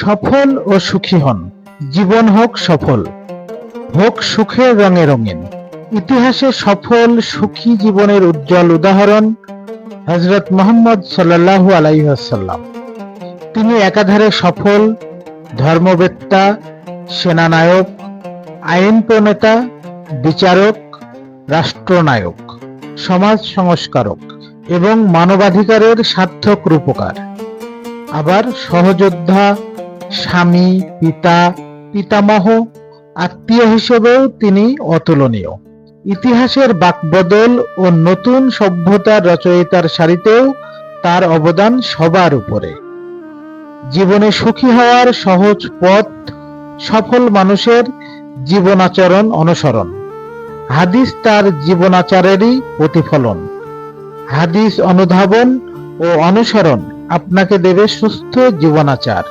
সফল ও সুখী হন, জীবন হোক সফল, হোক সুখের রঙে রঙিন। ইতিহাসে সফল সুখী জীবনের উজ্জ্বল উদাহরণ হযরত মুহাম্মদ সাল্লাল্লাহু আলাইহি ওয়াসাল্লাম। তিনি একাধারে সফল ধর্মবেত্তা, সেনানায়ক, আইন প্রণেতা, বিচারক, রাষ্ট্রনায়ক, সমাজ সংস্কারক এবং মানবাধিকারের সার্থক রূপকার। আবার সহযোদ্ধা, স্বামী, পিতা, পিতামহ, আত্মীয় হিসেবেও তিনি অতুলনীয়। ইতিহাসের বাঁকবদল ও নতুন সভ্যতার রচয়িতার সারিতেও তার অবদান সবার উপরে। জীবনে সুখী হওয়ার সহজ পথ সফল মানুষের জীবনাচরণ অনুসরণ। হাদিস তার জীবনাচারেরই প্রতিফলন। হাদিস অনুধাবন ও অনুসরণ আপনাকে দেবে সুস্থ জীবনাচার।